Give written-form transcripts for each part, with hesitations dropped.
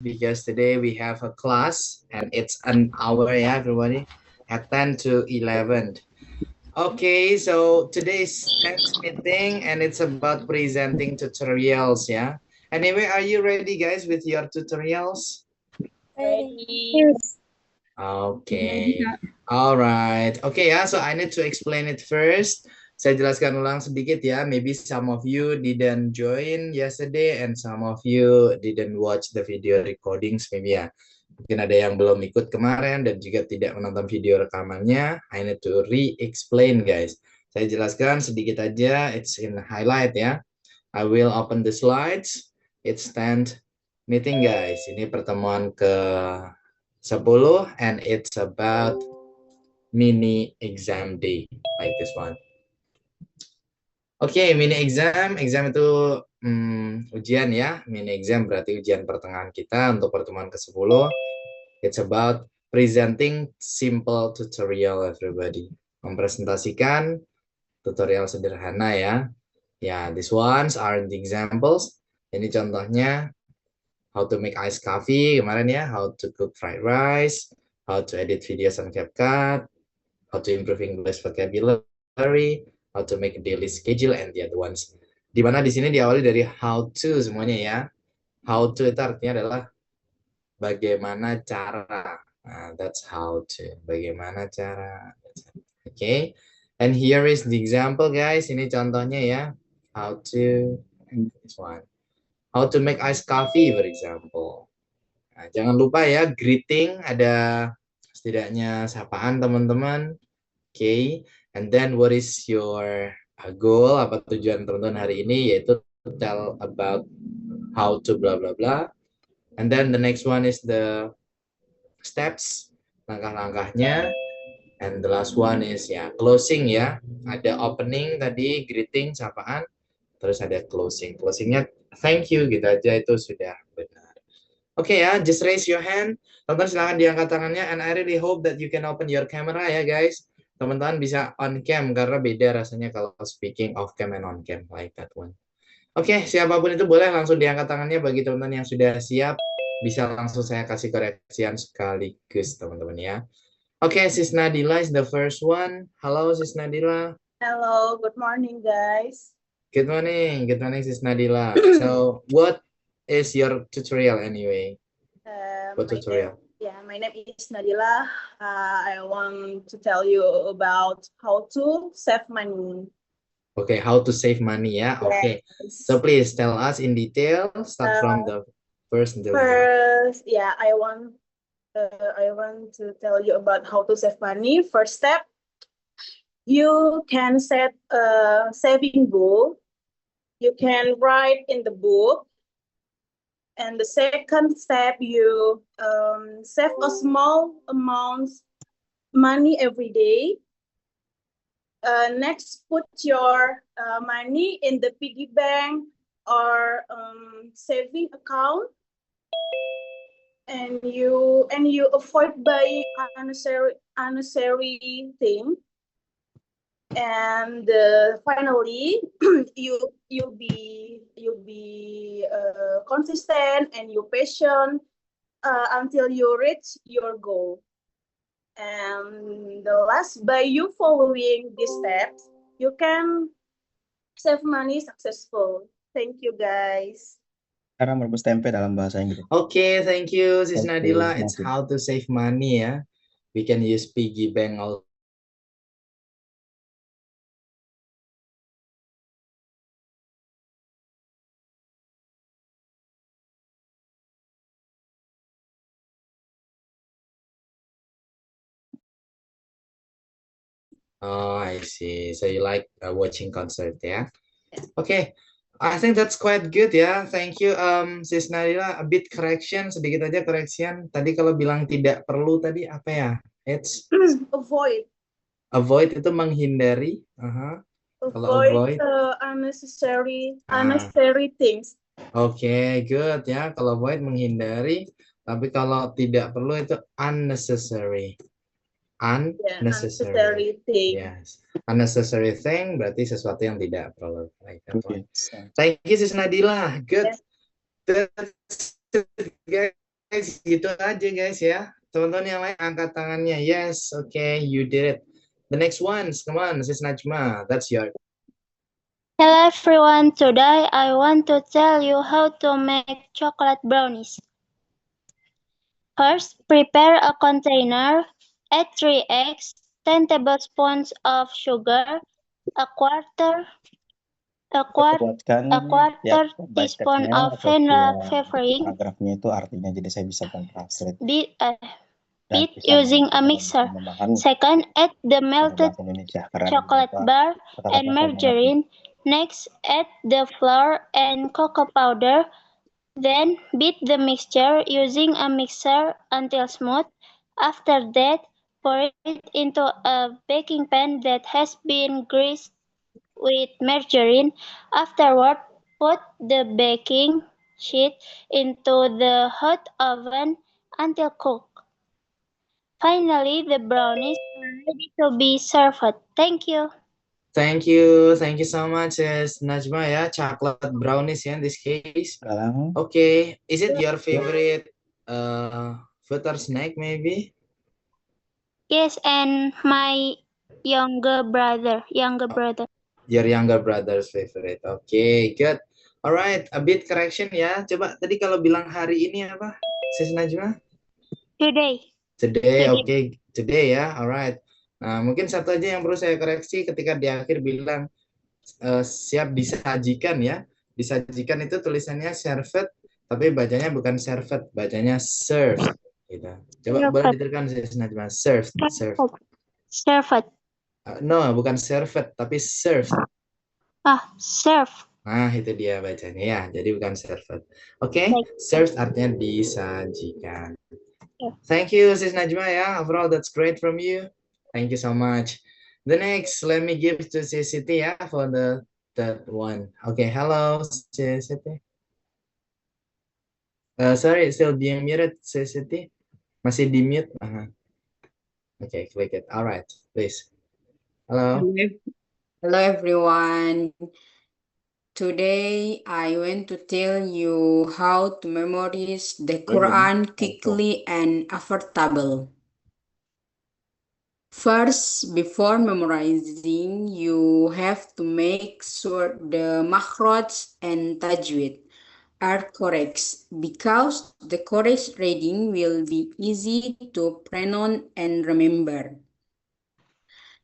because today we have a class and it's an hour, yeah, everybody, at 10 to 11. Okay, so today's next meeting and it's about presenting tutorials, yeah. Anyway, are you ready, guys, with your tutorials? Ready. Okay, all right. Okay ya, so I need to explain it first. Saya jelaskan ulang sedikit ya. Maybe some of you didn't join yesterday and some of you didn't watch the video recordings maybe ya. Mungkin ada yang belum ikut kemarin dan juga tidak menonton video rekamannya. I need to re-explain guys. Saya jelaskan sedikit aja, it's in highlight ya. I will open the slides. It's 10th meeting guys. Ini pertemuan ke 10 and it's about mini exam day like this one. Oke, mini exam itu ujian ya. Mini exam berarti ujian pertengahan kita untuk pertemuan ke-10. It's about presenting simple tutorial everybody. Mempresentasikan tutorial sederhana ya. Ya, these ones are the examples. Ini contohnya how to make iced coffee kemarin ya, how to cook fried rice, how to edit videos on CapCut, how to improve English vocabulary, how to make a daily schedule, and the other ones. Dimana di sini diawali dari how to semuanya ya. How to itu artinya adalah bagaimana cara. Nah, that's how to. Bagaimana cara. Okay. And here is the example guys. Ini contohnya ya. How to. This one. How to make iced coffee for example. Nah, jangan lupa ya greeting ada setidaknya sapaan teman-teman. Okay, and then what is your goal? Apa tujuan teman-teman hari ini? Yaitu tell about how to blah blah blah. And then the next one is the steps, langkah-langkahnya. And the last one is ya closing ya. Ada opening tadi, greeting, sapaan. Terus ada closing. Closingnya thank you gitu aja itu sudah benar. Oke ya, just raise your hand. Teman-teman silahkan diangkat tangannya. And I really hope that you can open your camera ya guys. Teman-teman bisa on cam karena beda rasanya kalau speaking off cam and on cam like that one. Oke, siapapun itu boleh langsung diangkat tangannya. Bagi teman-teman yang sudah siap, bisa langsung saya kasih koreksian sekaligus teman-teman ya. Oke, Sis Nadila is the first one. Halo Sis Nadila. Hello, good morning, guys. Good morning Sis Nadila. So, what is your tutorial anyway? What tutorial? My name is Nadila. I want to tell you about how to save money. Okay, how to save money ya. Okay, so please tell us in detail. Start from the first. I want to tell you about how to save money. First step, you can set a saving goal. You can write in the book. And the second step, you save a small amount money every day. Next, put your money in the piggy bank or saving account, and you avoid buying unnecessary thing. And finally, you'll be consistent and you patient until you reach your goal. And the last, by you following these steps, you can save money successful. Thank you, guys. Cara merebus tempe dalam bahasa Inggris. Okay, thank you, Sis Nadila. It's how to save money ya. We can use piggy bank also. Oh, I see. So you like watching concert ya? Okay. I think that's quite good ya. Thank you, Sis Nadila. A bit correction, sedikit aja correction. Tadi kalau bilang tidak perlu tadi apa ya? It's avoid. Avoid itu menghindari. Avoid unnecessary things. Okay, good ya. Kalau avoid menghindari, tapi kalau tidak perlu itu unnecessary. Unnecessary thing. Yes. Unnecessary thing berarti sesuatu yang tidak perlu. Like that one. Thank you, Sis Nadila. Good. That's it, guys. guys, gitu aja guys ya. Teman-teman yang lain angkat tangannya. Yes, okay, you did it. The next one, come on, Sis Najma. That's your. Hello everyone, today I want to tell you how to make chocolate brownies. First, prepare a container, add 3 eggs, 10 tablespoons of sugar, a quarter Buatkan a quarter by teaspoon stepnya of atau vanilla via flavoring. paragrafnya itu artinya, jadi saya bisa translate Beat dan beat bisa using a mixer. memahami Second, add the cara melted bahasa Indonesia karena chocolate beberapa bar kata-kata and saya mengerti. margarine. Next, add the flour and cocoa powder. Then, beat the mixture using a mixer until smooth. After that, pour it into a baking pan that has been greased with margarine. Afterward, put the baking sheet into the hot oven until cooked. Finally, the brownies are ready to be served. Thank you. Thank you so much, Sis Najma ya. Chocolate brownies ya in this case. Sekarang Okay, is it your favorite butter snack maybe? Yes, and my younger brother. Your younger brother's favorite. Okay, good. Alright, a bit correction ya. Coba tadi kalau bilang hari ini apa, Sis Najma? Today. Today, okay. Today ya, alright. Nah, mungkin satu aja yang perlu saya koreksi ketika di akhir bilang siap disajikan ya. Disajikan itu tulisannya served, tapi bacanya bukan served, bacanya served. Gitu. Coba boleh diteruskan Sis Najma. Served, served. Served. No, bukan served, tapi served. Serve. Nah, itu dia bacanya ya. Jadi bukan served. Oke, served artinya disajikan. Thank you, Sis Najma ya. Overall, that's great from you. Thank you so much. The next, let me give to Sis Siti ya for the third one. Okay, hello, Sis Siti. Sorry, still being muted, Sis Siti. Masih di mute. Okay, click it. All right, please. Hello. Hello everyone. Today I want to tell you how to memorize the Quran quickly and affordable. First, before memorizing, you have to make sure the makhraj and tajweed are correct, because the correct reading will be easy to pronounce and remember.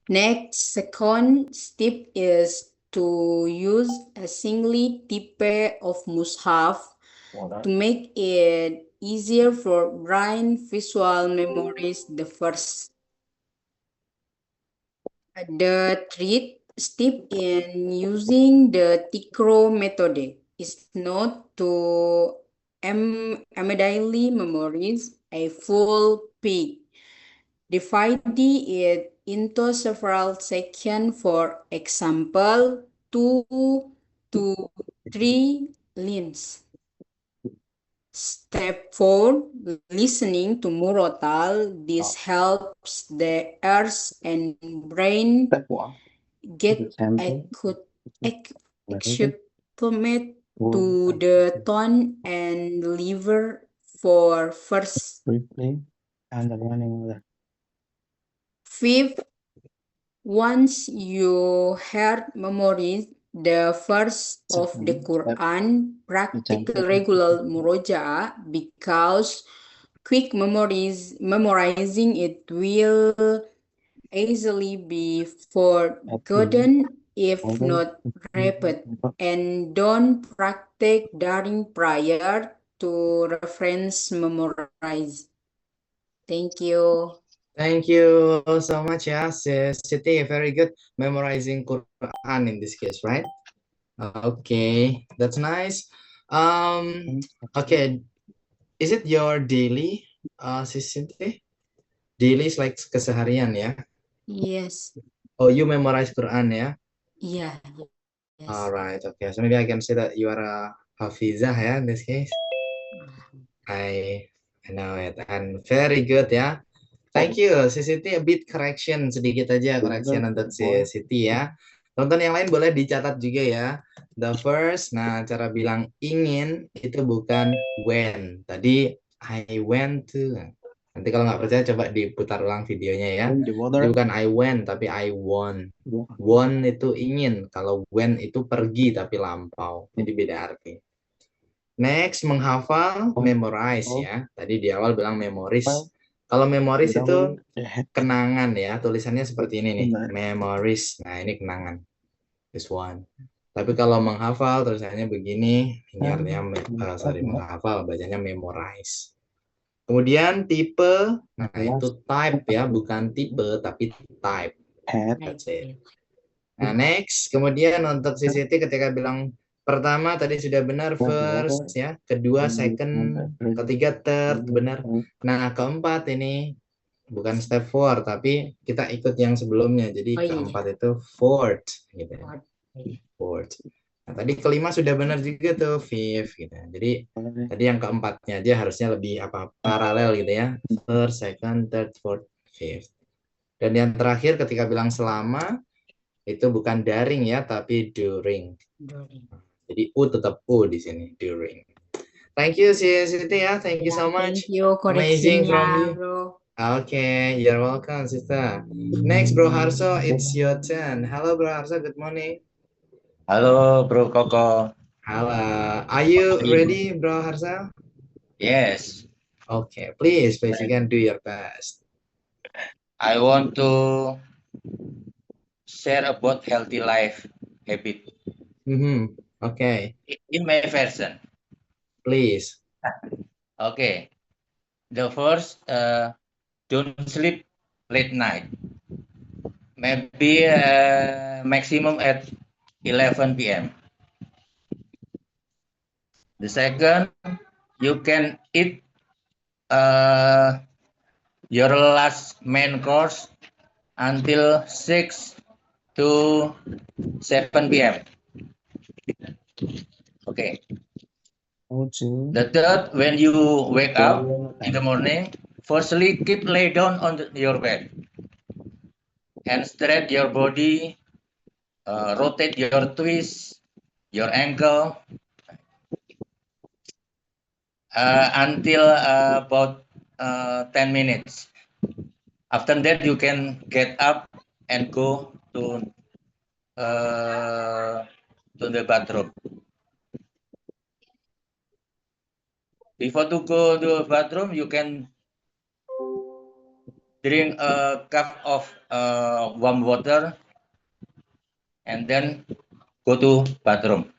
Next, second step is to use a single type of mushaf to make it easier for brain visual memories. The third step in using the Tikro method is not to immediately memorize a full page. Divide it into several sections, for example, 2 to 3 lines. Step 4, listening to murotal. This helps the ears and brain get acclimated to the tone and deliver for first. Fifth, once you heard memorize the verse of the Quran, practice regular murojaah, because quick memorizing it will easily be forgotten if not repeated, and don't practice during prior to reference memorize. Thank you. Thank you so much ya, Sis Siti. Very good memorizing Quran in this case, right? Okay, that's nice. Okay, is it your daily, Sis Siti? Daily is like keseharian ya? Yes. Oh, you memorize Quran ya? Yeah. Yes. All right, okay. So maybe I can say that you are a hafizah ya in this case. I know it, and very good ya. Thank you, Sis Siti. A bit correction, sedikit aja correction untuk Sis Siti ya. Tonton yang lain boleh dicatat juga ya. The first, nah cara bilang ingin itu bukan when. Tadi I went to. Nanti kalau nggak percaya coba diputar ulang videonya ya. In the Jadi water. bukan I went tapi I won. Yeah. Won itu ingin. Kalau went itu pergi tapi lampau. Jadi beda arti. Next, menghafal, memorize ya. Tadi di awal bilang memories. Kalau memories itu kenangan ya. Tulisannya seperti ini nih. Memories. Nah, ini kenangan. This one. Tapi kalau menghafal tulisannya begini. Ini artinya menghafal. Bacanya memorize. Kemudian tipe. Nah, itu type ya. Bukan tipe, tapi type. That's it. Nah, next. Kemudian untuk CCT ketika bilang pertama tadi sudah benar first ya, kedua second, ketiga third benar. Nah, keempat ini bukan step 4 tapi kita ikut yang sebelumnya. Jadi keempat itu fourth gitu. Fourth. Nah, tadi kelima sudah benar juga tuh fifth gitu. Jadi tadi yang keempatnya aja harusnya lebih paralel gitu ya. First, second, third, fourth, fifth. Dan yang terakhir ketika bilang selama itu bukan daring ya, tapi during. Jadi U tetap U di sini, during. Thank you, Siti ya. Thank you so much. Thank you, Amazing from you. bro. Okay, you're welcome, sister. Next, Bro Harso, it's your turn. Hello, Bro Harso. Good morning. Halo, Bro Koko. Hello. Are you ready, Bro Harso? Yes, Okay, please you can do your best. I want to share about healthy life habit Okay, in my version. please. Okay, the first, don't sleep late night. Maybe maximum at 11 p.m. The second, you can eat your last main course until 6 to 7 p.m. Okay. The third, when you wake up in the morning, firstly keep lay down on your bed and stretch your body, rotate your twist, your ankle until about 10 minutes. After that, you can get up and go to the bathroom. Before to go to the bathroom, you can drink a cup of warm water and then go to bathroom.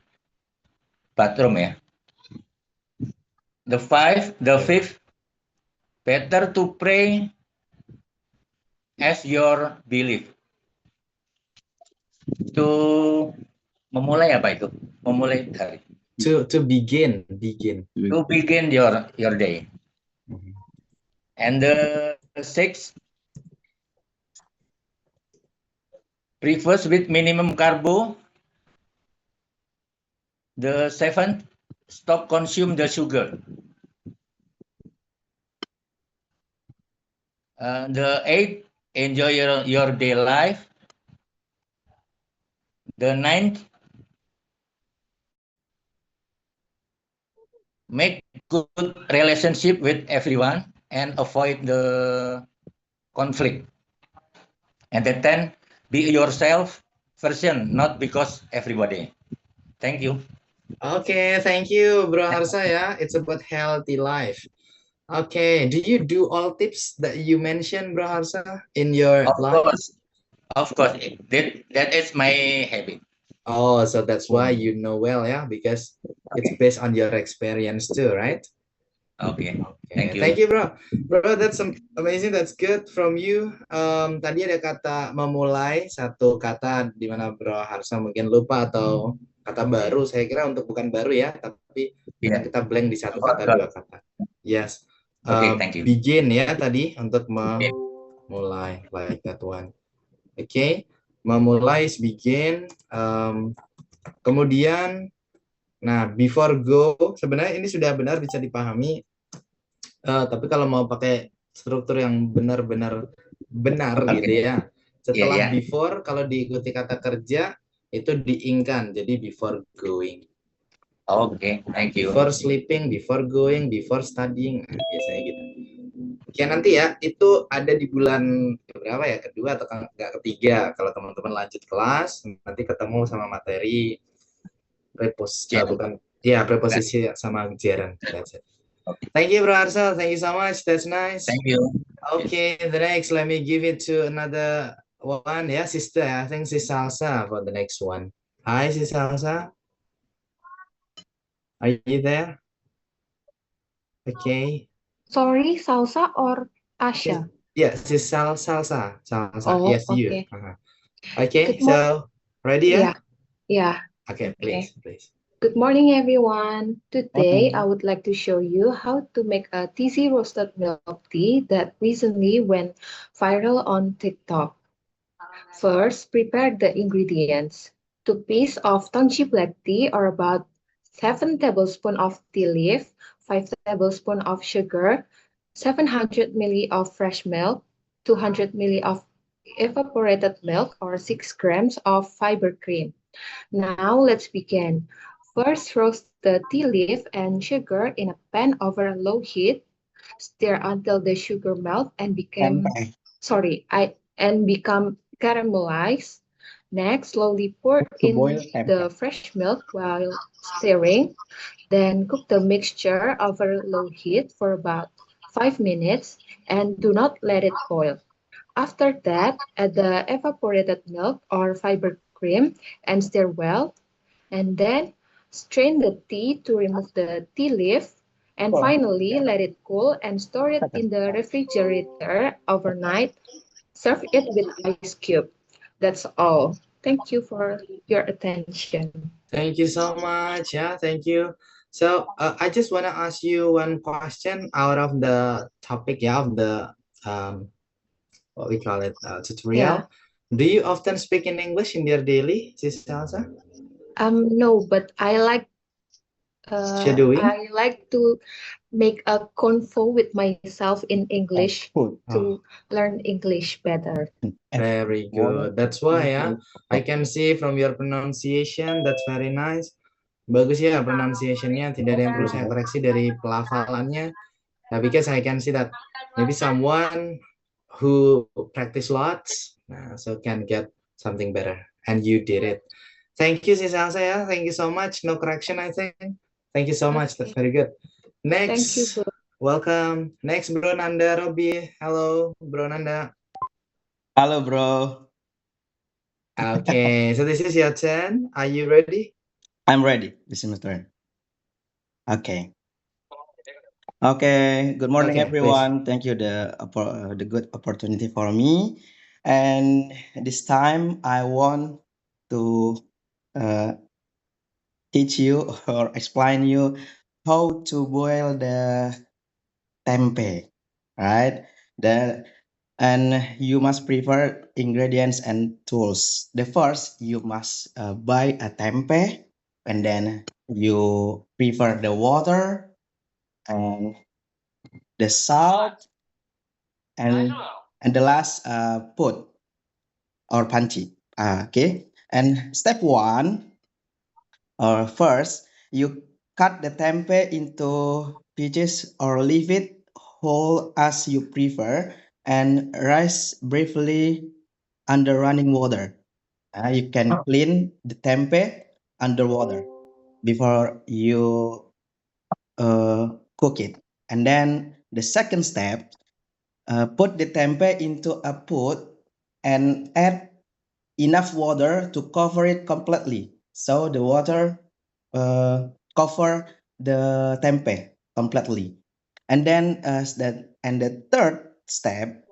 Bathroom ya. The fifth, better to pray as your belief. To memulai apa itu? Memulai hari. To begin. To begin your day. And the sixth, breakfast with minimum carbo. The seventh, stop consume the sugar. The eighth, enjoy your day life. The ninth, make good relationship with everyone and avoid the conflict. And the 10th, be yourself version, not because everybody. Thank you. Okay, thank you, Bro Harsa ya. It's about healthy life. Okay, do you do all tips that you mentioned, Bro Harsa, in your life? Of course, that is my habit. Oh, so that's why you know well, yeah, because it's based on your experience too, right? Okay. Thank you, bro. Bro, that's amazing. That's good from you. Tadi ada kata memulai, satu kata di mana Bro Harsa mungkin lupa atau kata baru. Saya kira untuk bukan baru ya, tapi kita blank di satu kata, dua kata. Yes. Thank you. Begin ya tadi untuk memulai, like that one. Okay. Memulai is begin. Kemudian, nah before go sebenarnya ini sudah benar bisa dipahami. Tapi kalau mau pakai struktur yang benar-benar benar gitu ya. Setelah before kalau diikuti kata kerja itu diingkan jadi before going. Okay, thank you. Before sleeping, before going, before studying. Nah, biasanya gitu. Oke, nanti ya, itu ada di bulan berapa ya? Kedua atau enggak ketiga. Kalau teman-teman lanjut kelas, nanti ketemu sama materi bukan, ya, preposisi sama ujian. That's it. Okay. Thank you, Bro Arsal. Thank you so much. That's nice. Thank you. Okay, the next, let me give it to another one. Yeah, sister. I think Sis Salsa for the next one. Hi, Sis Salsa. Are you there? Okay. Sorry, Salsa or Asha? Yeah, Sis Salsa. Oh, Yes, you. okay. Okay, Good morning. so ready, yeah? Yeah. Okay, please. Good morning, everyone. Today, Morning. I would like to show you how to make a TZ roasted milk tea that recently went viral on TikTok. First, prepare the ingredients. 2 pieces of Tongji black tea or about 7 tablespoons of tea leaf, 5 tablespoons of sugar, 700 ml of fresh milk, 200 ml of evaporated milk or 6 grams of fiber cream. Now let's begin. First, roast the tea leaf and sugar in a pan over a low heat. Stir until the sugar melts and become caramelized. Next, slowly pour To in boil the tempe. fresh milk while stirring. Then cook the mixture over low heat for about 5 minutes and do not let it boil. After that, add the evaporated milk or fiber cream and stir well. And then strain the tea to remove the tea leaf. And finally, let it cool and store it in the refrigerator overnight. Serve it with ice cube. That's all. Thank you for your attention. Thank you so much. Yeah, thank you. So I just want to ask you one question out of the topic, yeah, of the what we call it, tutorial. Do you often speak in English in your daily, Sis Elsa? No, but I like Shadowing? I like to make a convo with myself in English to learn English better. Very good. That's why ya, I can see from your pronunciation, that's very nice. Bagus ya pronunciation-nya, tidak ada yang perlu saya koreksi dari pelafalannya. Nah, because I can see that maybe someone who practice lots, so can get something better. And you did it. Thank you, Sis Elsa ya. Thank you so much. No correction, I think. Thank you so much. That's very good. Next. Thank you, bro. Welcome. Next, Bro Nanda Robi. Hello, Bro Nanda. Halo, bro. Okay, so this is your turn. Are you ready? I'm ready. This is my turn. Okay. Okay. Good morning, Okay, everyone. Thank you the good opportunity for me. And this time I want to teach you or explain you how to boil the tempe, right? And you must prepare ingredients and tools. The first, you must buy a tempe, and then you prepare the water and the salt, and the last put or panci. Okay. And step one, or first, you cut the tempe into pieces or leave it whole as you prefer, and rise briefly under running water. You can clean the tempe underwater before you cook it. And then the second step, put the tempe into a pot and add enough water to cover it completely. So the water cover the tempe completely. And then the third step,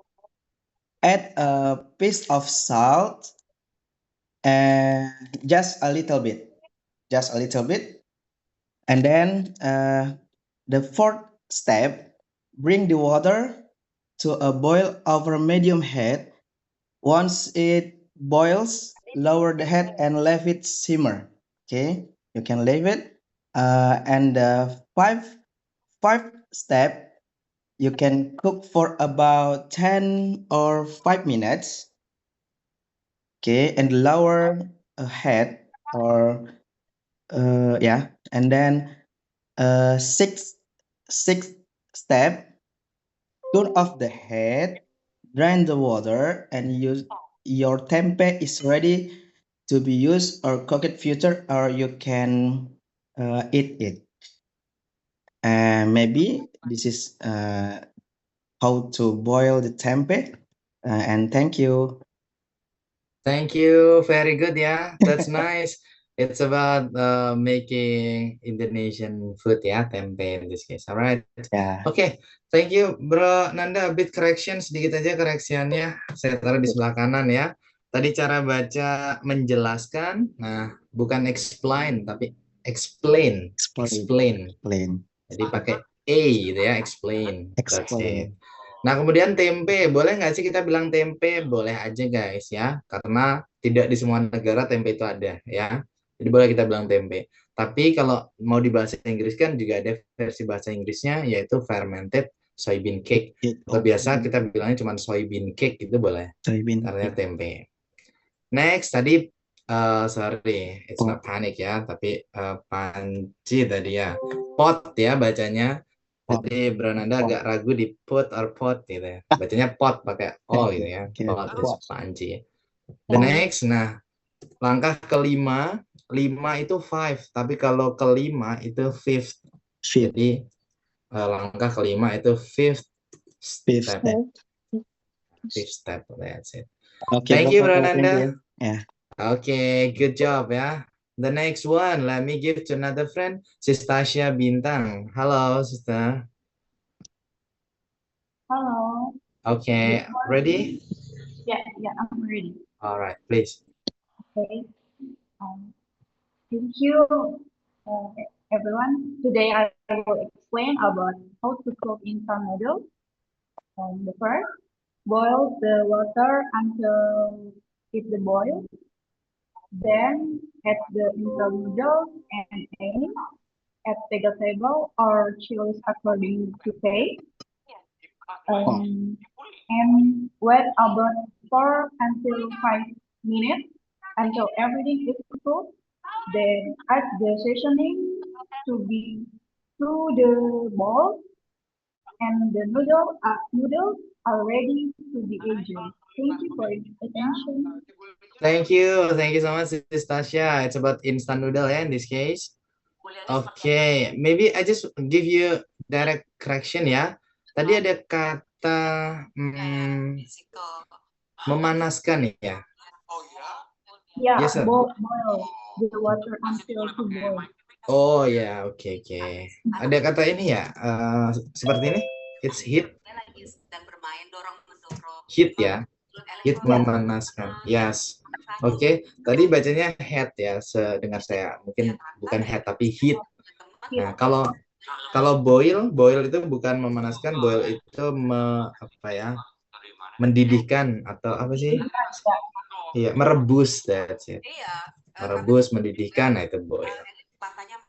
add a piece of salt and just a little bit, And then the fourth step, bring the water to a boil over medium heat. Once it boils, lower the heat and let it simmer. Okay, you can leave it. And the five step, you can cook for about 10 or 5 minutes. Okay, and lower a head or yeah, and then sixth step, turn off the head, drain the water, and use your tempeh is ready to be used or cooked future, or you can eat it. And maybe this is how to boil the tempeh. And thank you. Thank you. Very good, yeah. That's nice. It's about making Indonesian food, ya, tempe in this case. All right. Yeah. Oke, thank you, Bro Nanda. A bit correction, sedikit aja koreksiannya. Saya taruh di sebelah kanan ya. Tadi cara baca menjelaskan, nah bukan explain, tapi explain. Explain. Jadi pakai A gitu ya, explain. That's it. Nah, kemudian tempe, boleh nggak sih kita bilang tempe? Boleh aja guys ya, karena tidak di semua negara tempe itu ada ya. Jadi boleh kita bilang tempe. Tapi kalau mau di bahasa Inggris kan juga ada versi bahasa Inggrisnya, yaitu fermented soybean cake. Atau biasa kita bilangnya cuma soybean cake, itu boleh. Artinya tempe. Next, tadi, sorry, it's not panic ya, tapi panci tadi ya. Pot ya bacanya. Jadi Bro Nanda agak ragu di put or pot gitu ya. Bacanya pot pakai O gitu ya. Pot is panci. The next, nah langkah kelima, 5 itu 5, tapi kalau kelima itu 5th. Jadi langkah kelima itu 5th step. 5th step, that's it. Thank you Bro Nanda. Okay, good job ya. The next one, let me give to another friend, Sis Tasya Bintang. Halo, sister. Hello. Okay, ready? Yeah, I'm ready. All right, please. Okay. Thank you, everyone. Today I will explain about how to cook instant noodles. The first, boil the water until it boils. Then add the instant noodles and eggs at vegetable or chilies according to taste. And wait about 4 until 5 minutes until everything is cooked. Then add the seasoning to the bowl, and the noodles are ready to be eaten. Thank you for your attention. Thank you so much, Sis Tasya. It's about instant noodle in this case. Okay, maybe I just give you direct correction ya. Tadi ada kata memanaskan ya. Yeah, yes, sir. boil the water until to boil. Oh ya, oke. Ada kata ini ya, seperti ini. It's heat. Heat ya. Heat memanaskan. Yes. Oke, tadi bacanya head ya, sedengar saya. Mungkin bukan head tapi heat. Nah, kalau boil itu bukan memanaskan, boil itu mendidihkan atau apa sih? Iya, merebus, that's it. Merebus, mendidihkan, nah itu boil.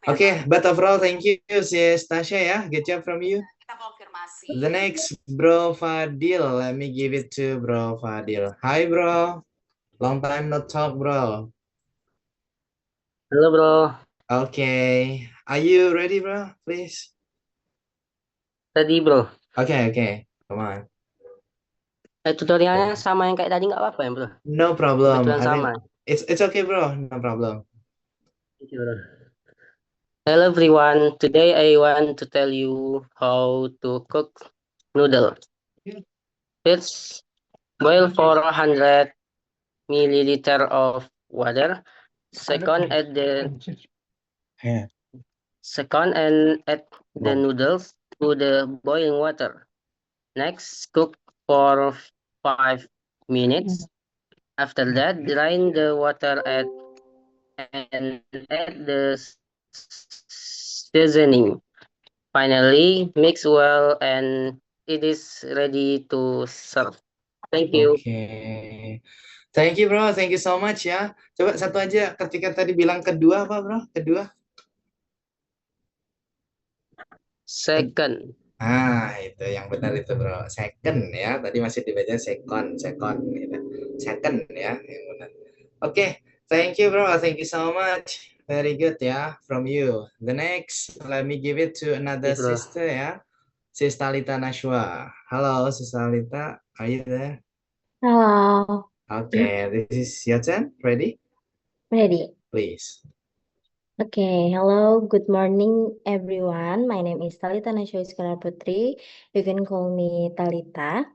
Oke, but overall thank you sis Tasya ya, good job from you. The next, Bro Fadil. Let me give it to Bro Fadil. Hi, bro. Long time no talk, bro. Hello, bro. Okay. Are you ready, bro? Please. Ready, bro. Okay. Come on. Tutorialnya sama yang kayak tadi nggak apa-apa ya, bro? No problem. Sama. It's okay, bro. No problem. Thank you, bro. Hello everyone, today I want to tell you how to cook noodle. First, boil 400 milliliter of water. Second, add the noodles to the boiling water. Next, cook for 5 minutes. After that, drain the water and add the seasoning. Finally, mix well and it is ready to serve. Thank you. Okay. Thank you, bro. Thank you so much ya. Coba satu aja, ketika tadi bilang kedua apa, bro? Kedua? Second. Itu yang benar itu, bro. Second ya. Tadi masih dibaca second gitu. Second ya, yang benar. Okay. Thank you, bro. Thank you so much. Very good ya, from you. The next, let me give it to another Yes, bro. sister ya. Sis Talita Nashwa. Hello, Sis Talita. Are you there? Hello, Okay, this is your turn. Ready? ready. Please. Okay, hello, good morning everyone. My name is Talita Nasya Iskandar Putri. You can call me Talita.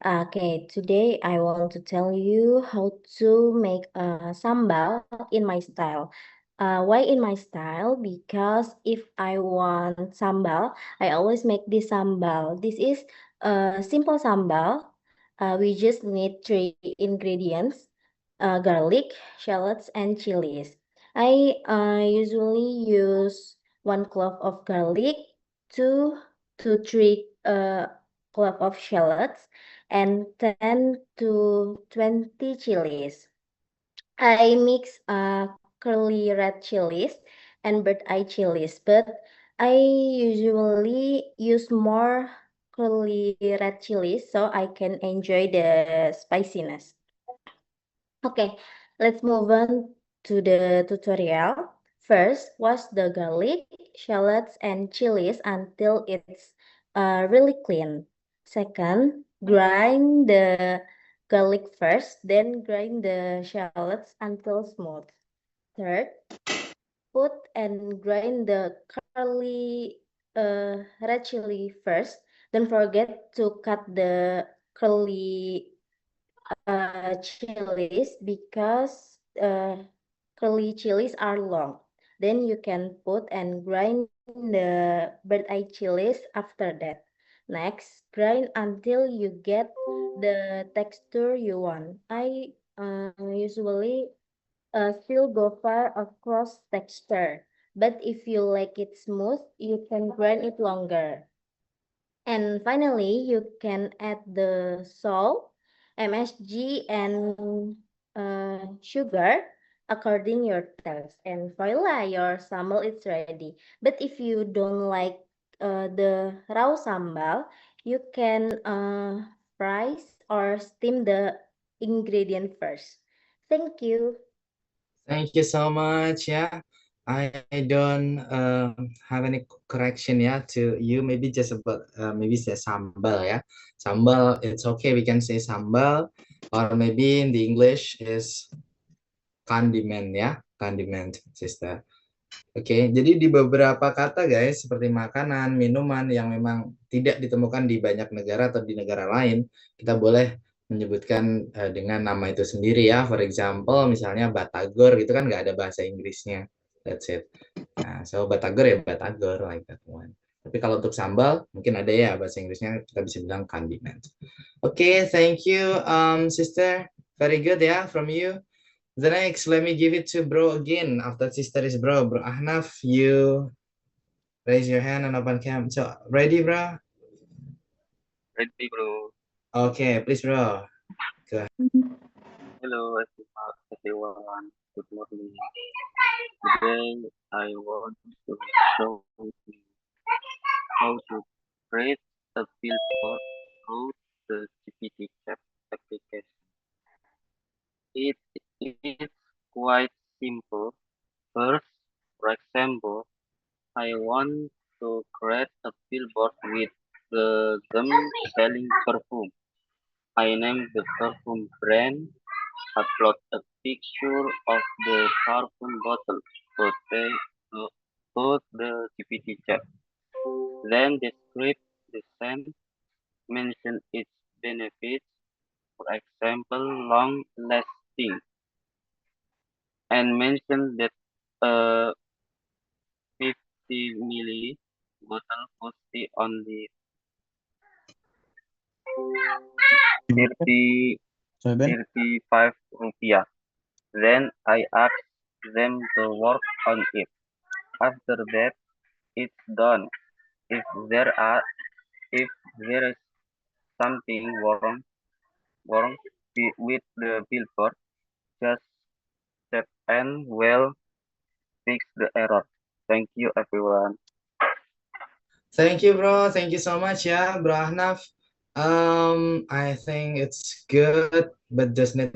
Okay, today I want to tell you how to make a sambal in my style. Why in my style? Because if I want sambal, I always make this sambal. This is a simple sambal. We just need 3 ingredients, garlic, shallots, and chilies. I usually use 1 clove of garlic, 2 to 3 clove of shallots, and 10 to 20 chilies. I mix curly red chilies and bird eye chilies, but I usually use more curly red chilies so I can enjoy the spiciness. Okay, let's move on to the tutorial. First, wash the garlic, shallots, and chilies until it's really clean. Second, grind the garlic first, then grind the shallots until smooth. Third, put and grind the curly red chili first. Don't forget to cut the curly chilies because curly chilies are long. Then you can put and grind the bird eye chilies after that. Next, grind until you get the texture you want. I usually still go for a cross texture, but if you like it smooth, you can grind it longer. And finally, you can add the salt, MSG, and sugar according your taste. And voila, your sambal is ready. But if you don't like the raw sambal, you can fry or steam the ingredient first. Thank you. Thank you so much ya. I don't have any correction ya to you. Maybe just about maybe say sambal ya. Sambal, it's okay. We can say sambal, or maybe in the English is condiment ya, condiment, sister. Oke, jadi di beberapa kata guys, seperti makanan, minuman yang memang tidak ditemukan di banyak negara atau di negara lain, kita boleh menyebutkan dengan nama itu sendiri ya. For example, misalnya batagor gitu kan nggak ada bahasa Inggrisnya. That's it. Nah, so batagor ya batagor like that one. Tapi kalau untuk sambal, mungkin ada ya bahasa Inggrisnya, kita bisa bilang condiment. Oke, thank you, sister. Very good ya from you. The next, let me give it to bro again. After sister is bro. Bro Ahnaf, you raise your hand and open cam. So, ready, bro? Ready, bro. Okay, please, bro. Go ahead. Hello, everyone. Good morning. Today, I want to show you how to create a billboard through the GPT chat application. It is quite simple. First, for example, I want to create a billboard with the gum selling perfume. I name the perfume brand, upload a picture of the perfume bottle to the GPT chat. Then describe the scent, mention its benefits, for example, long lasting, and mention that a 50 ml bottle costs only 35 rupiah. Then I ask them to work on it. After that, it's done. If there is something wrong with the billboard, just step and well fix the error. Thank you, everyone. Thank you, bro. Thank you so much, ya, bro Ahnaf. I think it's good, but just need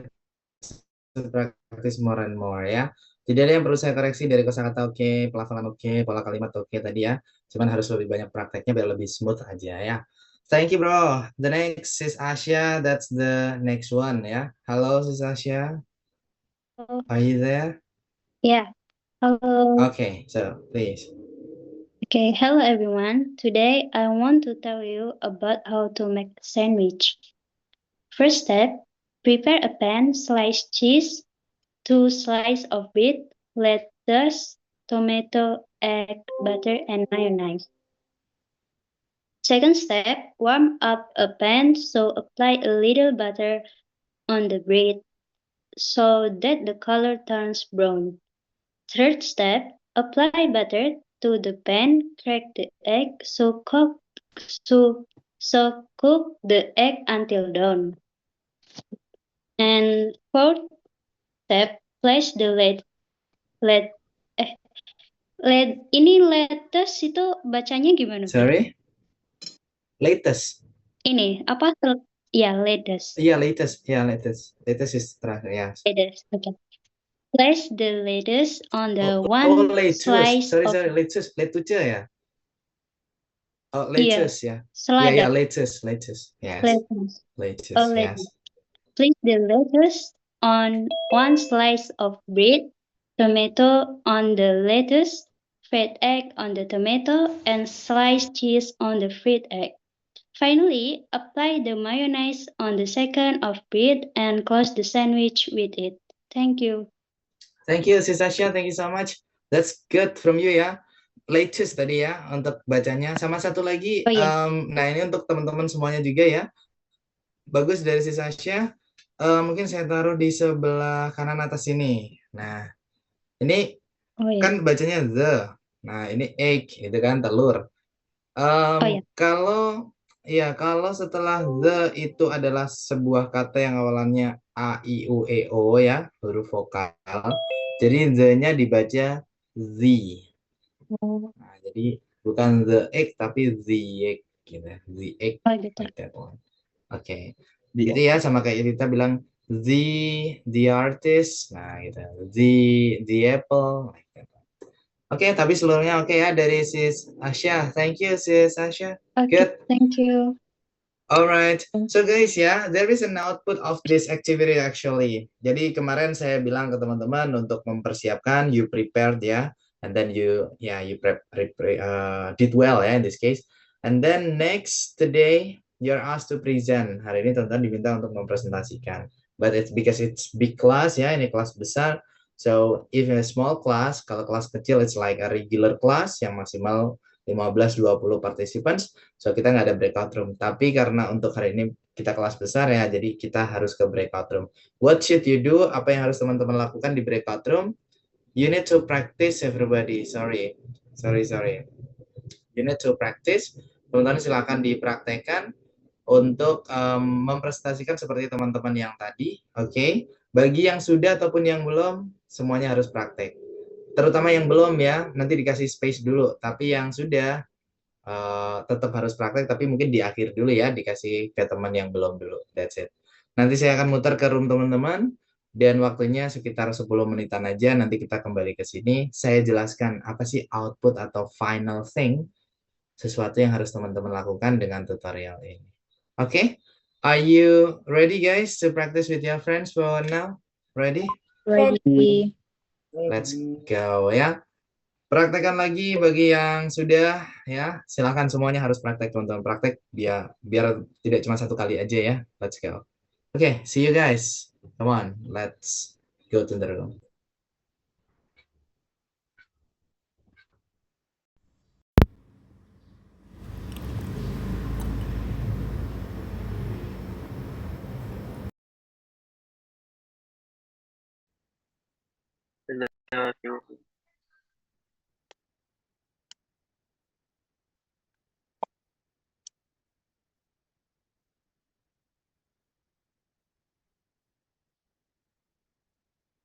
to practice more and more, ya. Tidak ada yang perlu saya koreksi dari kosakata oke, pelafalan oke, pola kalimat oke tadi ya. Cuman harus lebih banyak prakteknya biar lebih smooth aja ya. Thank you bro. The next is Asya. That's the next one ya. Halo sis Asya. Are you there? Yeah. Hello. Okay, so please. Okay, hello everyone. Today I want to tell you about how to make a sandwich. First step, prepare a pan, slice cheese, 2 slices of bread, lettuce, tomato, egg, butter, and mayonnaise. Second step, warm up a pan, so apply a little butter on the bread so that the color turns brown. Third step, apply butter to the pan, crack the egg, so, so cook the egg until done. And fourth step, place the let ini lettuce itu bacanya gimana? Sorry? Latest. Ini apa? Ya, lettuce. Yeah, latest. Yeah, latest. Latest is terakhir ya. Lettuce. Okay. Place the lettuce on the Lettuce. slice Sorry, of lettuce ya. Oh, Iya, lettuce ya. selada. Yeah, lettuce. Yes. Lettuce. Lettuce, Oh, yes. lettuce. Place the lettuce on 1 slice of bread, tomato on the lettuce, fried egg on the tomato, and sliced cheese on the fried egg. Finally, apply the mayonnaise on the second of bread and close the sandwich with it. Thank you. Thank you, Sis Asya. Thank you so much. That's good from you ya. Latest tadi ya untuk bacanya. Sama satu lagi, Oh, iya. nah ini untuk teman-teman semuanya juga ya. Bagus dari Sis Asya. Mungkin saya taruh di sebelah kanan atas ini. Nah, ini Oh, iya. kan bacanya the. Nah, ini egg, itu kan telur. iya. Kalau setelah the itu adalah sebuah kata yang awalannya a, i, u, e, o ya, huruf vokal. Jadi the-nya dibaca the. Oh, Nah, jadi bukan the egg tapi the egg gitu. The egg gitu. like that one. Oke. Jadi ya sama kayak kita bilang the artist. Nah, gitu. The apple like that. Oke, tapi seluruhnya oke ya dari Sis Asya. Thank you Sis Asya. Okay, Good. thank you. Alright, so guys ya, there is an output of this activity actually. Jadi kemarin saya bilang ke teman-teman untuk mempersiapkan, you prepared ya, and then you did well ya in this case. And then next today you're asked to present. Hari ini teman-teman diminta untuk mempresentasikan. But it's because it's big class ya, ini kelas besar. So if in a small class, kalau kelas kecil it's like a regular class yang maksimal 15-20 participants. So kita nggak ada breakout room. Tapi karena untuk hari ini kita kelas besar ya, jadi kita harus ke breakout room. What should you do? Apa yang harus teman-teman lakukan di breakout room? You need to practice everybody. Sorry. You need to practice. Teman-teman silakan dipraktekkan untuk mempresentasikan seperti teman-teman yang tadi. Oke. Bagi yang sudah ataupun yang belum, semuanya harus praktek. Terutama yang belum ya, nanti dikasih space dulu. Tapi yang sudah tetap harus praktek, tapi mungkin di akhir dulu ya, dikasih ke teman yang belum dulu. That's it. Nanti saya akan muter ke room teman-teman, dan waktunya sekitar 10 menitan aja, nanti kita kembali ke sini. Saya jelaskan apa sih output atau final thing, sesuatu yang harus teman-teman lakukan dengan tutorial ini. Oke? Are you ready guys to practice with your friends for now? Ready? Ready. Let's go ya. Praktekkan lagi bagi yang sudah ya. Silakan semuanya harus praktek teman-teman, praktek biar tidak cuma satu kali aja ya. Let's go. Okay, see you guys. Come on, let's go to the room.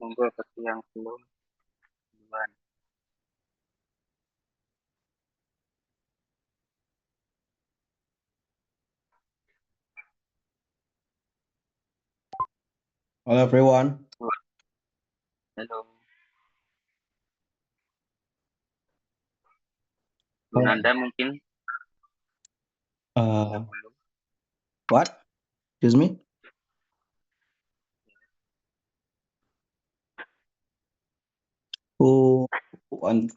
Monggo bagi yang belum duluan. Hello everyone. Hello. Gunanda mungkin. What? Excuse me? Who want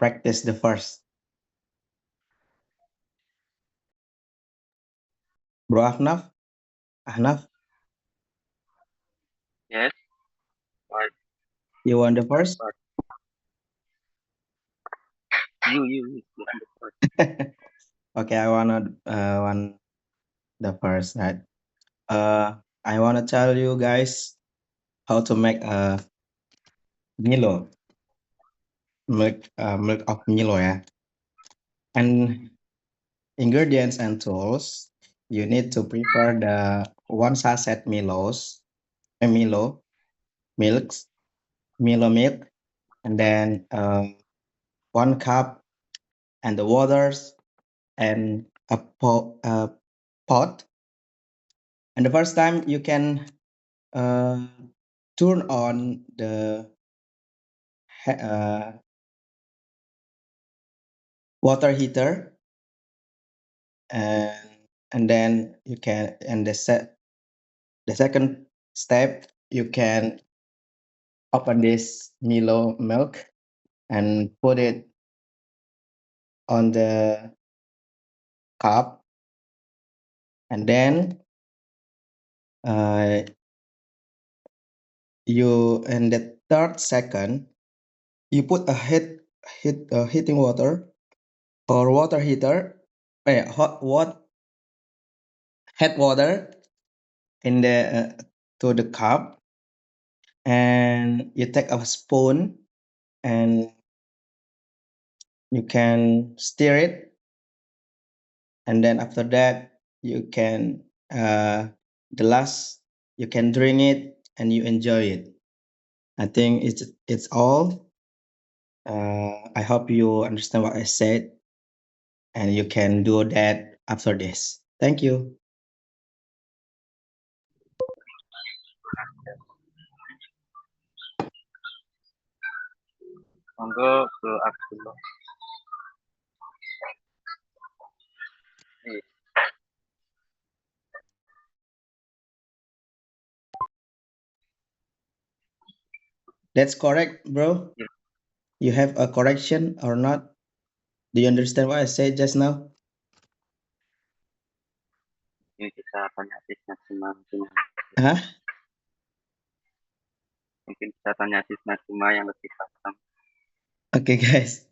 practice the first? Bro Ahnaf? Ahnaf, Yes. What? you want the first? You want the first. Okay, I want the first, right? I wanna tell you guys how to make a Milo, milk of Milo, yeah. And ingredients and tools, you need to prepare the 1 sachet Milo milks, Milo milk, and then 1 cup and the waters and a pot. And the first time you can turn on the water heater, and then you can, and the second step, you can open this Milo milk and put it on the cup, and then you, in the third second, you put a heating water or water heater, hot water in the to the cup, and you take a spoon and you can stir it, and then after that you can you can drink it and you enjoy it. I think it's all. I hope you understand what I said, and you can do that after this. Thank you. Monggo Bro Abdullah. That's correct, bro. Yeah. You have a correction or not? Do you understand what I said just now? Ini bisa tanya Tisna Cuma mungkin. Huh? Mungkin bisa tanya Tisna Cuma yang lebih paham. Okay, guys.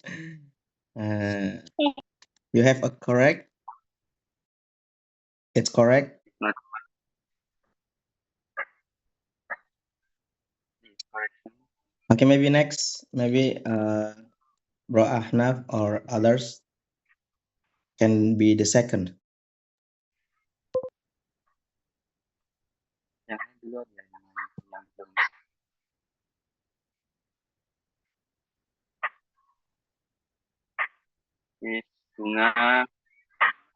You have a correct? It's correct? Not correction. Okay, maybe next. Maybe Bro Ahnaf or others can be the second. Yang dulu ya, yang belum. Ini Bunga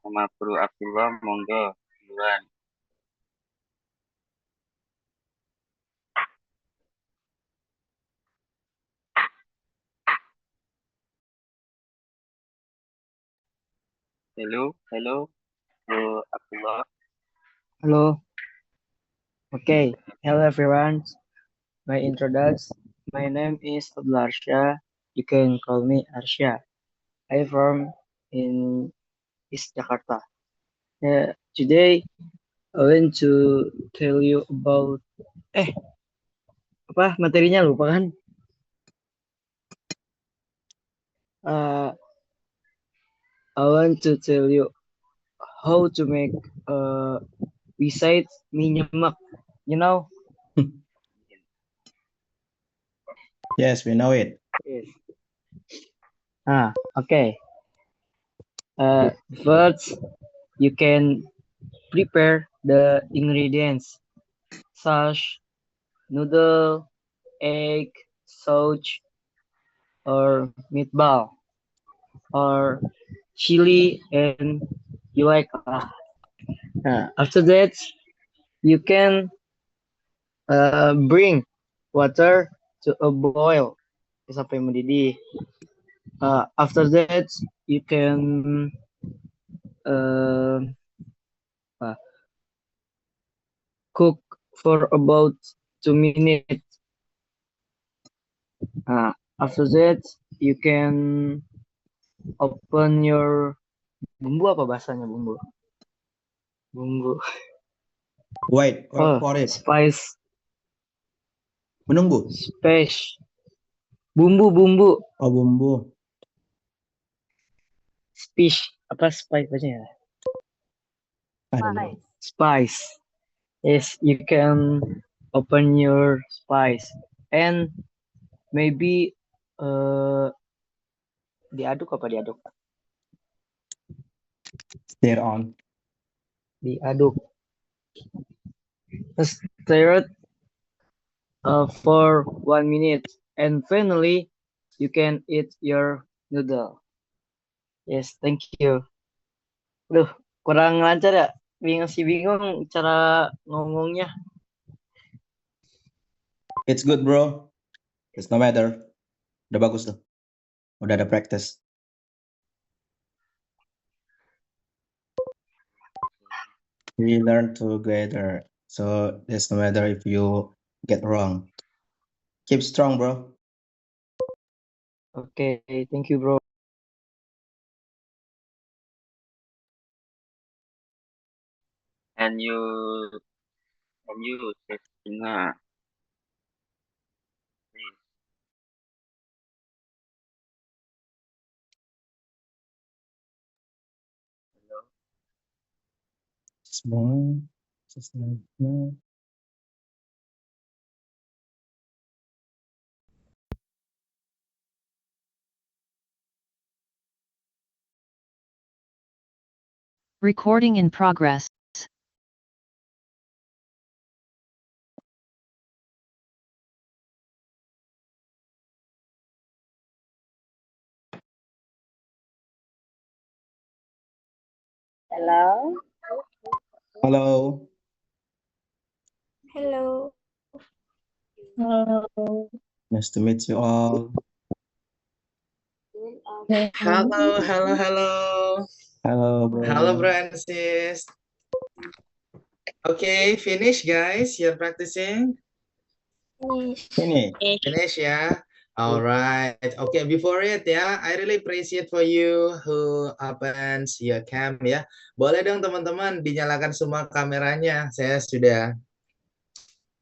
sama Bro Abdullah, monggo duluan. Hello, Bro Abdullah. Hello. Okay. Hello, everyone. My introduction. My name is Abdullah Arsya. You can call me Arsya. I'm from in East Jakarta. Today, I want to tell you about apa materinya lupa kan? I want to tell you how to make besides mie nyemek, you know? Yes, we know it. Yes. Okay. First, you can prepare the ingredients such noodle, egg, sauce, or meatball, or chili, and you like. After that, you can bring water to a boil sampai mendidih. After that, you can cook for about 2 minutes. After that, you can open your bumbu apa bahasanya bumbu? Bumbu. Wait for it. Spice. Menunggu. Spice. Bumbu. Oh, bumbu. Spice. Apa spice bacanya? Spice. Yes, you can open your spice and maybe diaduk. Stir on. Diaduk. Stir it for 1 minute and finally you can eat your noodle. Yes, thank you. Duh, kurang lancar ya? Bingung cara ngomongnya. It's good, bro. It's no matter. Udah bagus tuh. Udah ada practice. We learn together. So it's no matter if you get wrong. Keep strong, bro. Okay, thank you, bro. And you, Christina. Please. Hello. Small. Recording in progress. Hello. Hello. Hello. Nice to meet you all. Hello. Hello, bro. Hello, bro and sis. Okay, finish, guys. You're practicing. Finish, yeah. All right. Okay, before it, ya, I really appreciate for you who opens your cam, ya. Boleh dong teman-teman dinyalakan semua kameranya. Saya sudah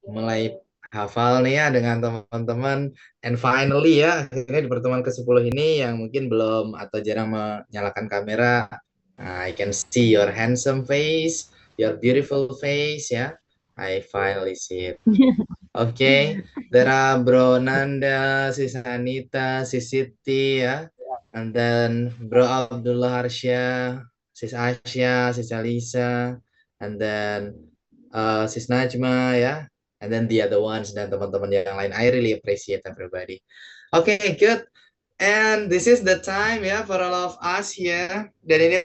mulai hafal nih ya dengan teman-teman. And finally ya, akhirnya di pertemuan ke-10 ini yang mungkin belum atau jarang menyalakan kamera, I can see your handsome face, your beautiful face, ya. I finally see it. Okay, there are Bro Nanda, Sis Anita, Sis Siti, ya. And then Bro Abdullah Harsya, Sis Asya, Sis Alisa, and then Sis Najma, ya. And then the other ones dan teman-teman yang lain. I really appreciate everybody. Okay, good. And this is the time ya for all of us here. Dan ini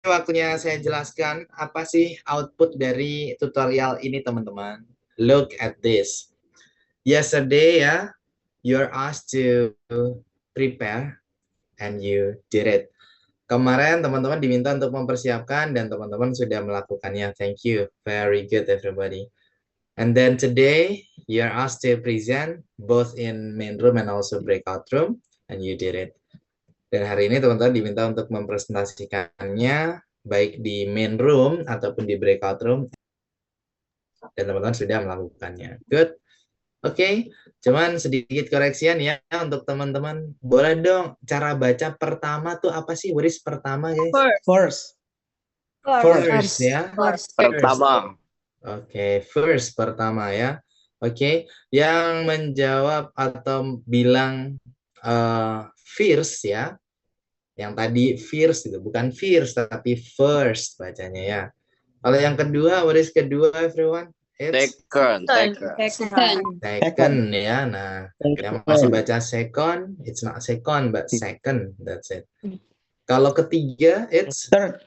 waktunya saya jelaskan apa sih output dari tutorial ini teman-teman. Look at this. Yesterday ya, you're asked to prepare and you did it. Kemarin teman-teman diminta untuk mempersiapkan dan teman-teman sudah melakukannya. Thank you. Very good everybody. And then today you're asked to present both in main room and also breakout room and you did it. Dan hari ini teman-teman diminta untuk mempresentasikannya baik di main room ataupun di breakout room. Dan teman-teman sudah melakukannya. Good. Oke, cuman sedikit koreksian ya untuk teman-teman. Boleh dong cara baca pertama tuh apa sih? What is pertama guys? First. Ya. Pertama. Oke, first pertama ya. Oke, yang menjawab atau bilang fierce ya. Yang tadi fierce itu bukan fierce tapi first bacanya ya. Kalau yang kedua, what is kedua everyone? Second ya. Nah, yang masih baca second, it's not second but second. That's it. Kalau ketiga, it's Third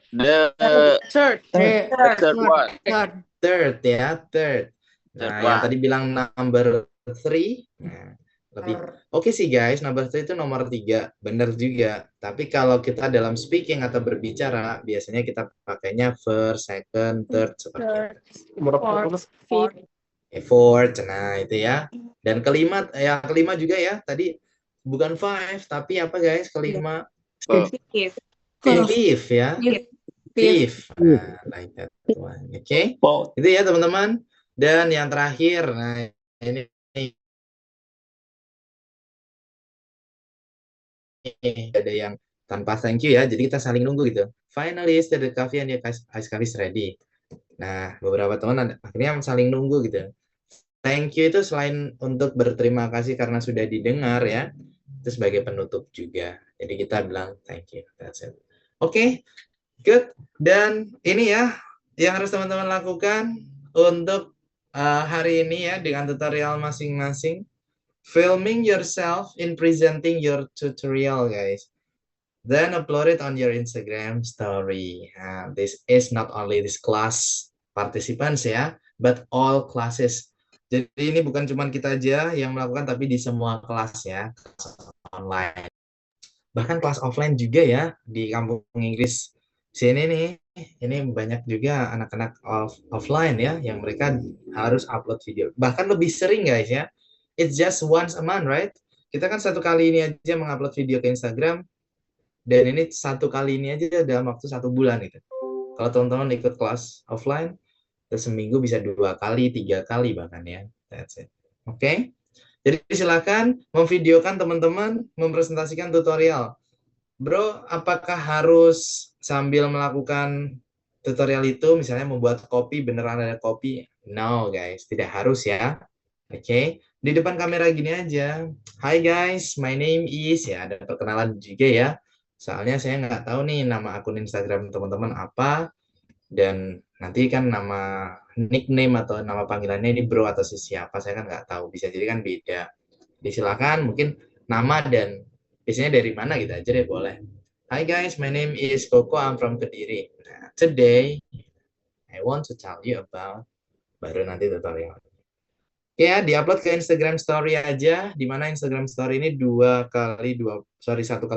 one. Third ya, third. Nah, yang tadi bilang number 3. Nah, lebih. Oke sih guys, number 3 itu nomor 3, benar juga. Tapi kalau kita dalam speaking atau berbicara, biasanya kita pakainya first, second, third seperti itu. Fourth, fifth. Fourth, nah itu ya. Dan kelima, yang kelima juga ya. Tadi bukan five, tapi apa guys? Kelima, Fifth. fifth ya. Fifth. Nah, like that one. Oke. Itu ya teman-teman. Dan yang terakhir, nah ini ada yang tanpa thank you ya, jadi kita saling nunggu gitu. Finally, the coffee and the ice coffee is ready. Nah, beberapa teman akhirnya saling nunggu gitu. Thank you itu selain untuk berterima kasih karena sudah didengar ya, itu sebagai penutup juga. Jadi kita bilang thank you. That's it. Oke, good. Dan ini ya yang harus teman-teman lakukan untuk hari ini ya dengan tutorial masing-masing. Filming yourself in presenting your tutorial, guys. Then upload it on your Instagram story. This is not only this class participants ya, but all classes. Jadi ini bukan cuma kita aja yang melakukan, tapi di semua kelas ya, kelas online. Bahkan kelas offline juga ya, di kampung Inggris sini nih, ini banyak juga anak-anak offline ya, yang mereka harus upload video. Bahkan lebih sering guys ya. It's just once a month, right? Kita kan satu kali ini aja mengupload video ke Instagram, dan ini satu kali ini aja dalam waktu 1 bulan gitu. Kalau teman-teman ikut kelas offline, seminggu bisa 2 kali, 3 kali bahkan ya. That's it. Oke? Jadi silakan memvideokan teman-teman, mempresentasikan tutorial. Bro, apakah harus sambil melakukan tutorial itu, misalnya membuat kopi, beneran ada kopi? No guys, tidak harus ya. Oke, di depan kamera gini aja. Hi guys, my name is, ya ada perkenalan juga ya. Soalnya saya nggak tahu nih nama akun Instagram teman-teman apa, dan nanti kan nama nickname atau nama panggilannya ini bro atau siapa, saya kan nggak tahu. Bisa jadi kan beda. Disilakan mungkin nama dan biasanya dari mana gitu aja deh boleh. Hi guys, my name is Koko, I'm from Kediri. Nah, today I want to tell you about, baru nanti tutorial. Ya, diupload ke Instagram Story aja, di mana Instagram Story ini 1 kali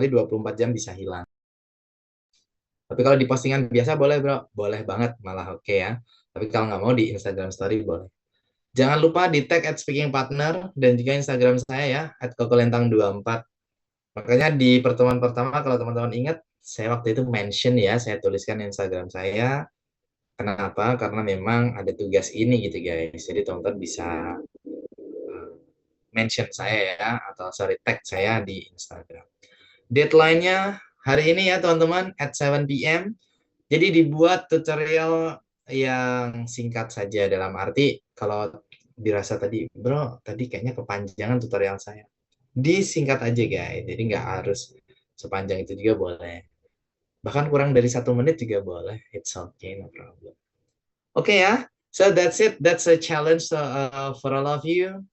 24 jam bisa hilang. Tapi kalau di postingan biasa boleh bro, boleh banget malah oke ya. Tapi kalau nggak mau di Instagram Story boleh. Jangan lupa di tag @speakingpartner dan juga Instagram saya ya @kokolentang24. Makanya di pertemuan pertama kalau teman-teman ingat, saya waktu itu mention ya, saya tuliskan Instagram saya. Kenapa? Karena memang ada tugas ini gitu guys. Jadi teman-teman bisa mention saya ya, atau tag saya di Instagram. Deadline-nya hari ini ya teman-teman, at 7 PM. Jadi dibuat tutorial yang singkat saja, dalam arti kalau dirasa tadi, bro, tadi kayaknya kepanjangan tutorial saya. Disingkat aja guys, jadi nggak harus sepanjang itu juga boleh. Bahkan kurang dari 1 menit juga boleh, it's okay, no problem. Oke ya, so that's it, that's a challenge for all of you.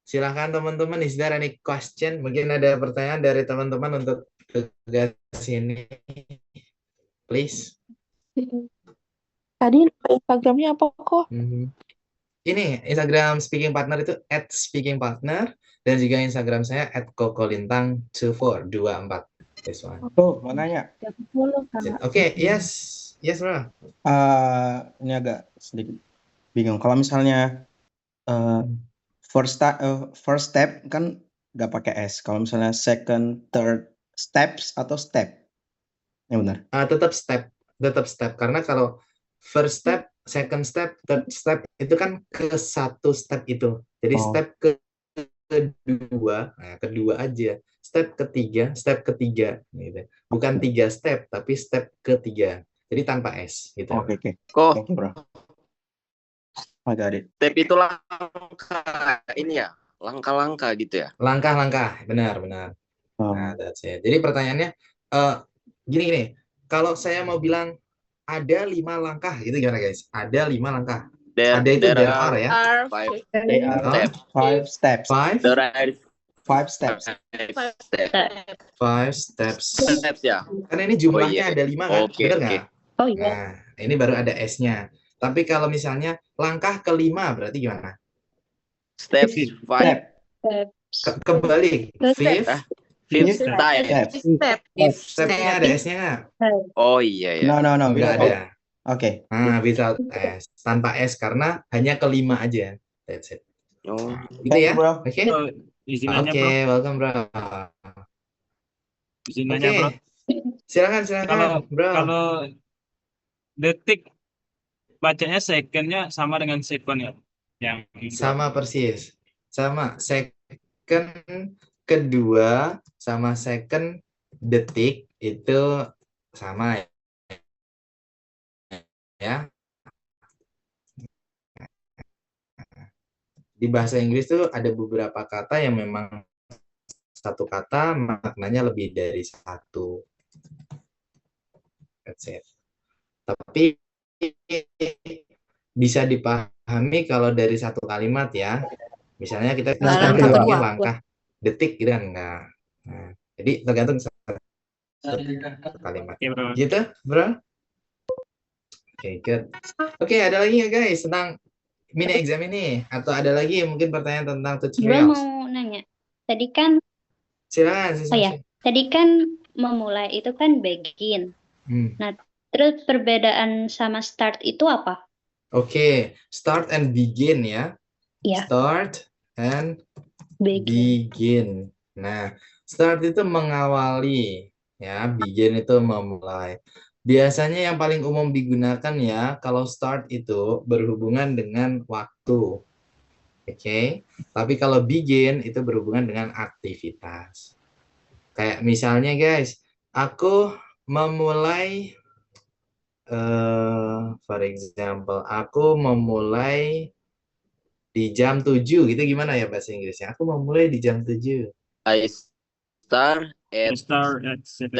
Silahkan teman-teman, is there any question? Mungkin ada pertanyaan dari teman-teman untuk tugas ini, please. Tadi Instagramnya apa kok? Ini Instagram Speaking Partner itu @speakingpartner, dan juga Instagram saya @kokolintang24. This one. Oh, mau nanya. Oke, yes bro. Ini agak sedikit bingung. Kalau misalnya first step kan nggak pakai S. Kalau misalnya second, third steps atau step, ya benar. Tetap step. Karena kalau first step, second step, third step itu kan ke satu step itu. Jadi step kedua, nah kedua aja. Step ketiga, gitu. Bukan 3 step, tapi step ketiga. Jadi tanpa S, gitu. Oke. Kok Bro. I got it. step itu langkah ini ya, langkah-langkah gitu ya. Langkah-langkah, benar. Nah, that's it. Jadi pertanyaannya gini. Kalau saya mau bilang ada 5 langkah, gitu gimana guys? Ada 5 langkah. Ada itu there are ya. Five steps. There are 5 steps. 5 steps. Ya. Karena ini jumlahnya ada 5 kan? Benar nggak? Oh iya. Nah, ini baru ada S-nya. Tapi kalau misalnya langkah ke-5 berarti gimana? Step 5. Kebalik. Fifth. Fifth Fifth time. step. Stepnya ada S-nya nggak? Oh iya ya. No, Nggak without ada. Okay. Nah, without S. Tanpa S karena hanya kelima aja. That's it. Oh. Gitu Thank ya. you, bro. Oke. Izin nanya, Oke, bro. welcome, bro. Izin nanya, Oke. bro. Silakan, bro. Kalau detik bacanya secondnya sama dengan second ya? Yang Sama persis. Sama. Second kedua sama second detik itu sama ya. Di bahasa Inggris tuh ada beberapa kata yang memang satu kata maknanya lebih dari satu. That's it. Tapi bisa dipahami kalau dari satu kalimat ya. Misalnya kita bilangnya langkah detik gitu kan enggak. Nah, jadi tergantung satu kalimat. Gitu, bro? Oke, good. Oke, ada lagi nggak guys tentang mini exam ini? Atau ada lagi mungkin pertanyaan tentang Bro tutorials? mau nanya. Tadi kan, Silakan. oh ya, tadi kan memulai itu kan begin. Nah, terus perbedaan sama start itu apa? Oke, start and begin ya. Ya. Start and begin. Nah, start itu mengawali ya, begin itu memulai. Biasanya yang paling umum digunakan ya, kalau start itu berhubungan dengan waktu. Oke. Tapi kalau begin itu berhubungan dengan aktivitas. Kayak misalnya guys, aku memulai for example, aku memulai di jam 7 gitu gimana ya bahasa Inggrisnya? Aku memulai di jam 7. I start at 7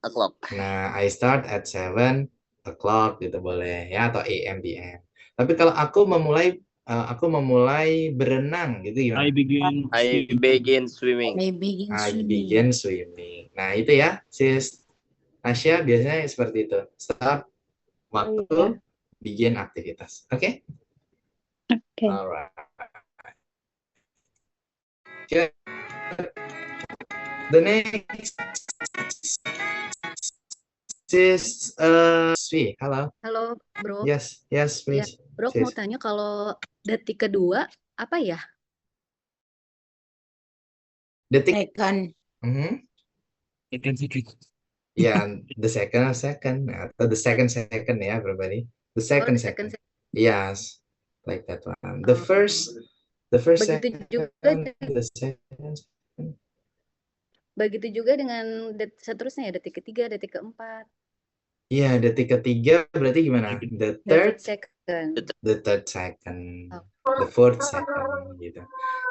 o'clock. Nah, I start at 7 o'clock gitu boleh ya, atau AM PM. Tapi kalau aku memulai berenang gitu gimana? I begin swimming. I begin swimming. Nah, itu ya, sis Asya biasanya seperti itu. Start waktu, begin aktivitas. Oke? Oke. Alright. Good. The next sis Swi, halo. Halo, bro. Yes, please. Bro, mau tanya kalau detik kedua apa ya? Detik. Second. Yeah, the second atau the second ya, everybody. The second. Yes, like that one. The first Begitu second, juga the second. Begitu juga dengan seterusnya ya, detik ketiga, detik keempat. Iya, detik ketiga berarti gimana? The third second, the fourth second gitu.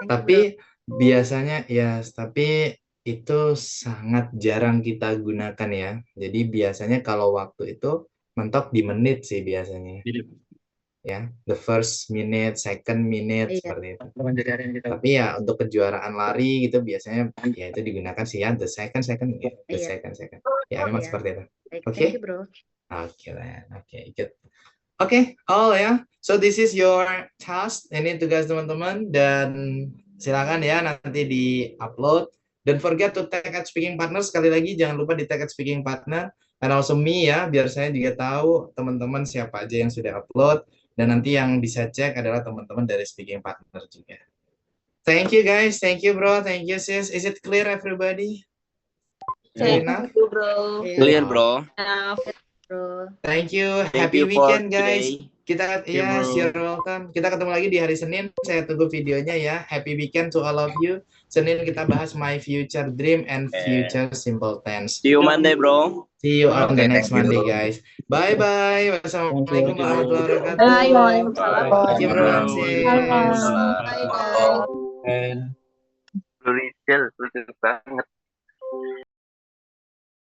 Tapi biasanya ya, tapi itu sangat jarang kita gunakan ya. Jadi biasanya kalau waktu itu mentok di menit sih biasanya. Ya, the first minute, second minute seperti itu. Tapi ya untuk kejuaraan lari gitu biasanya ya itu digunakan sih ya, the second ya, the second. Ya memang seperti itu. Oke. Thank you, bro. Oke, good. Oke, ya. So this is your task. Ini tugas teman-teman dan silakan ya nanti di-upload. Don't forget to tag at speaking partner. Sekali lagi jangan lupa di tag at speaking partner. And also me ya, biar saya juga tahu teman-teman siapa aja yang sudah upload. Dan nanti yang bisa cek adalah teman-teman dari speaking partner juga. Thank you guys, thank you bro, thank you sis. Is it clear everybody? Thank you, bro. Clear, bro. Thank you. Thank Happy you for weekend guys. today. Kita you're welcome. Kita ketemu lagi di hari Senin. Saya tunggu videonya ya. Happy weekend to all of you. Senin kita bahas my future dream and future simple tense. See you Monday, bro. See you on the next Monday, guys. Bye bye. Wassalamualaikum warahmatullahi wabarakatuh. Bye, waalaikumsalam. Thank you, bro. Bye, guys. Rizal, banget.